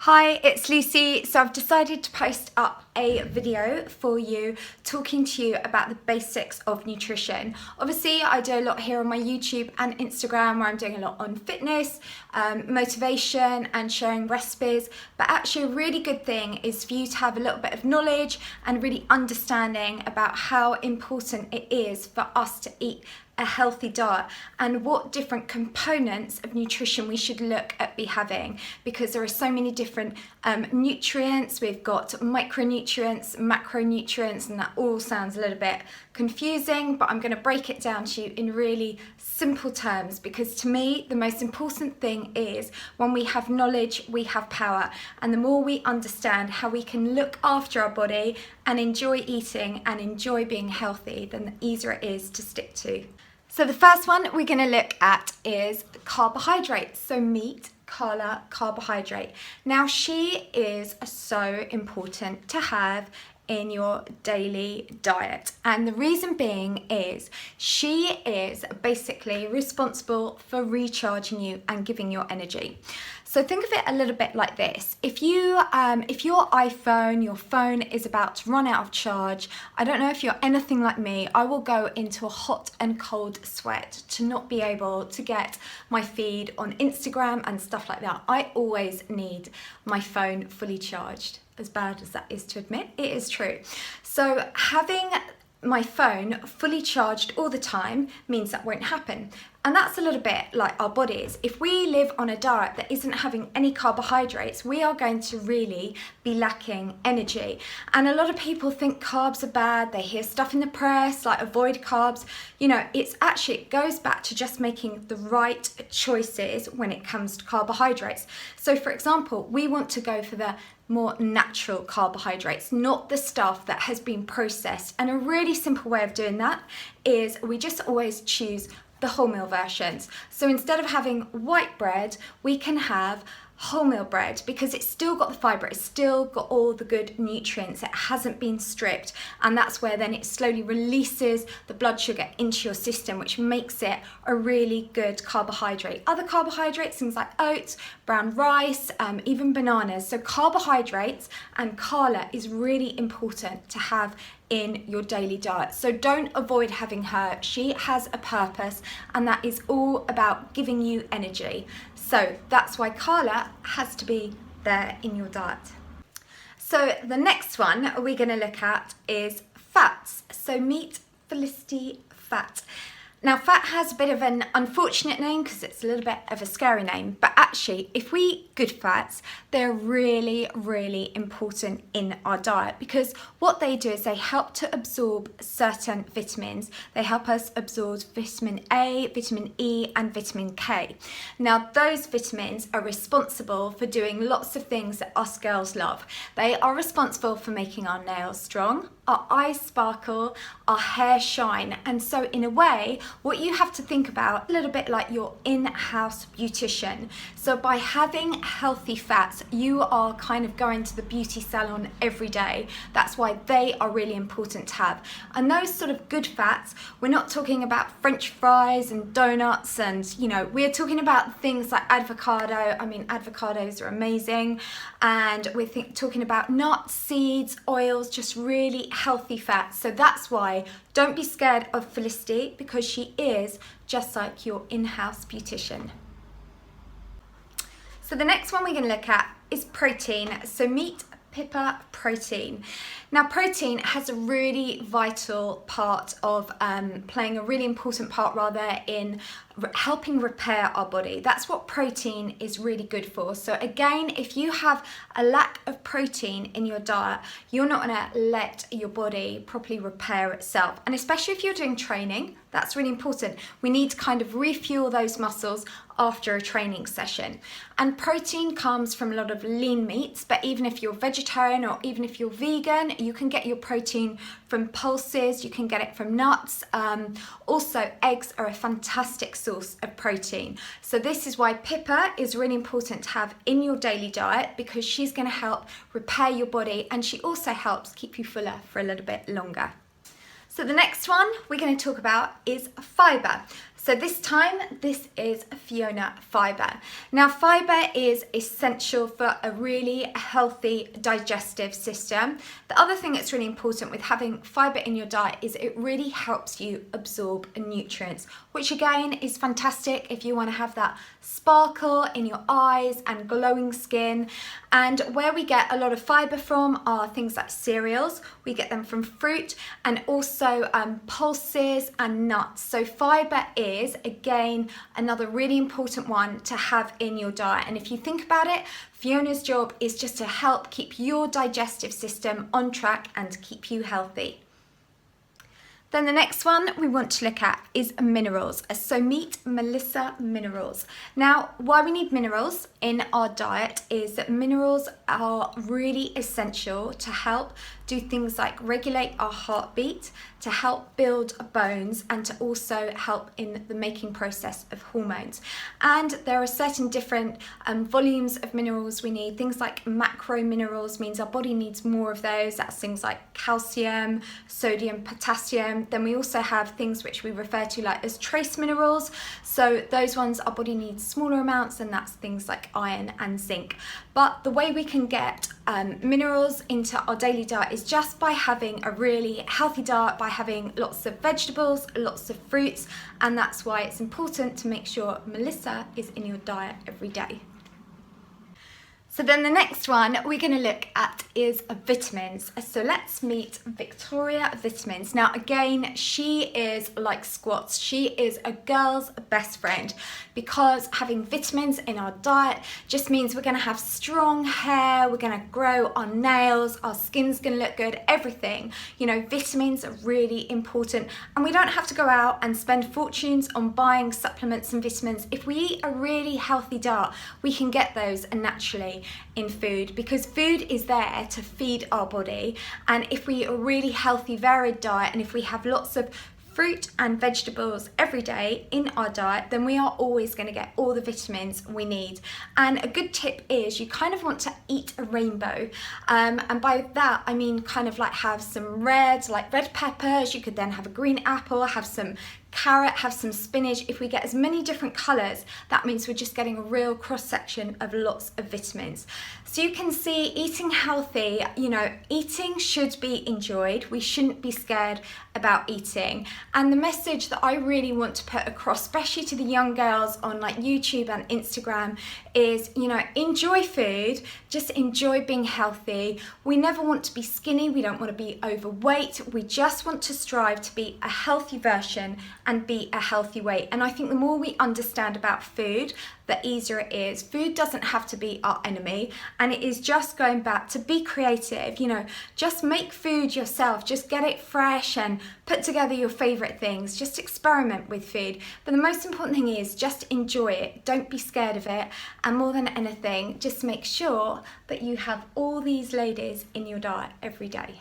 Hi, it's Lucy. So I've decided to post up a video for you talking to you about the basics of nutrition. Obviously, I do a lot here on my YouTube and Instagram where I'm doing a lot on fitness, motivation and sharing recipes. But actually a really good thing is for you to have a little bit of knowledge and really understanding about how important it is for us to eat a healthy diet and what different components of nutrition we should look at be having, because there are so many different nutrients. We've got micronutrients, macronutrients, and that all sounds a little bit confusing, but I'm going to break it down to you in really simple terms, because to me the most important thing is when we have knowledge we have power, and the more we understand how we can look after our body and enjoy eating and enjoy being healthy, then the easier it is to stick to. So the first one we're going to look at is carbohydrates. So meat, Carla, carbohydrate. Now she is so important to have in your daily diet, and the reason being is she is basically responsible for recharging you and giving you energy. So think of it a little bit like this. If your iPhone, your phone is about to run out of charge, I don't know if you're anything like me, I will go into a hot and cold sweat to not be able to get my feed on Instagram and stuff like that. I always need my phone fully charged. As bad as that is to admit, it is true. So having my phone fully charged all the time means that won't happen. And that's a little bit like our bodies. If we live on a diet that isn't having any carbohydrates, we are going to really be lacking energy. And a lot of people think carbs are bad. They hear stuff in the press like avoid carbs. You know, it goes back to just making the right choices when it comes to carbohydrates. So for example, we want to go for the more natural carbohydrates, not the stuff that has been processed. And a really simple way of doing that is we just always choose the wholemeal versions. So instead of having white bread, we can have wholemeal bread, because it's still got the fibre, it's still got all the good nutrients, it hasn't been stripped, and that's where then it slowly releases the blood sugar into your system, which makes it a really good carbohydrate. Other carbohydrates, things like oats, brown rice, even bananas. So carbohydrates, and Carla is really important to have in your daily diet. So don't avoid having her. She has a purpose, and that is all about giving you energy. So that's why Carla has to be there in your diet. So the next one we're going to look at is fats. So meet Felicity fat. Now fat has a bit of an unfortunate name because it's a little bit of a scary name, but actually if we eat good fats, they're really, really important in our diet, because what they do is they help to absorb certain vitamins. They help us absorb vitamin A, vitamin E and vitamin K. Now those vitamins are responsible for doing lots of things that us girls love. They are responsible for making our nails strong, our eyes sparkle, our hair shine, and so in a way what you have to think about a little bit like your in-house beautician. So by having healthy fats, you are kind of going to the beauty salon every day. That's why they are really important to have. And those sort of good fats, we're not talking about French fries and donuts, and you know, we're talking about things like avocado. I mean, avocados are amazing, and we're talking about nuts, seeds, oils, just really healthy fats. So that's why don't be scared of Felicity, because she is just like your in-house beautician. So the next one we're going to look at is protein. So meet Pippa protein. Now protein has a really vital part of playing a really important part rather in helping repair our body. That's what protein is really good for. So again, if you have a lack of protein in your diet, you're not going to let your body properly repair itself. And especially if you're doing training, that's really important. We need to kind of refuel those muscles after a training session. And protein comes from a lot of lean meats, but even if you're vegetarian or even if you're vegan, you can get your protein from pulses, you can get it from nuts. Also, eggs are a fantastic source of protein. So this is why Pippa is really important to have in your daily diet, because she's going to help repair your body, and she also helps keep you fuller for a little bit longer. So the next one we're going to talk about is fibre. So this time, this is Fiona fibre. Now fibre is essential for a really healthy digestive system. The other thing that's really important with having fibre in your diet is it really helps you absorb nutrients, which again is fantastic if you want to have that sparkle in your eyes and glowing skin. And where we get a lot of fibre from are things like cereals. We get them from fruit and also pulses and nuts. So fibre is, again, another really important one to have in your diet. And if you think about it, Fiona's job is just to help keep your digestive system on track and keep you healthy. Then the next one we want to look at is minerals. So meet Melissa minerals. Now, why we need minerals in our diet is that minerals are really essential to help do things like regulate our heartbeat, to help build bones, and to also help in the making process of hormones. And there are certain different volumes of minerals we need. Things like macro minerals means our body needs more of those. That's things like calcium, sodium, potassium. Then we also have things which we refer to like as trace minerals. So those ones our body needs smaller amounts, and that's things like iron and zinc. But the way we can get minerals into our daily diet is just by having a really healthy diet, by having lots of vegetables, lots of fruits, and that's why it's important to make sure Melissa is in your diet every day. So then the next one we're going to look at is vitamins. So let's meet Victoria Vitamins. Now again, she is like squats. She is a girl's best friend because having vitamins in our diet just means we're going to have strong hair, we're going to grow our nails, our skin's going to look good, everything. You know, vitamins are really important, and we don't have to go out and spend fortunes on buying supplements and vitamins. If we eat a really healthy diet, we can get those naturally in food, because food is there to feed our body. And if we eat a really healthy, varied diet, and if we have lots of fruit and vegetables every day in our diet, then we are always going to get all the vitamins we need. And a good tip is you kind of want to eat a rainbow, and by that I mean kind of like have some red, like red peppers. You could then have a green apple, have some carrot, have some spinach. If we get as many different colours, that means we're just getting a real cross section of lots of vitamins. So you can see, eating healthy, you know, eating should be enjoyed. We shouldn't be scared about eating. And the message that I really want to put across, especially to the young girls on like YouTube and Instagram, is, you know, enjoy food, just enjoy being healthy. We never want to be skinny, we don't want to be overweight, we just want to strive to be a healthy version and be a healthy weight. And I think the more we understand about food, the easier it is. Food doesn't have to be our enemy, and it is just going back to be creative, you know, just make food yourself, just get it fresh and put together your favorite things, just experiment with food. But the most important thing is just enjoy it, don't be scared of it, and more than anything, just make sure that you have all these ladies in your diet every day.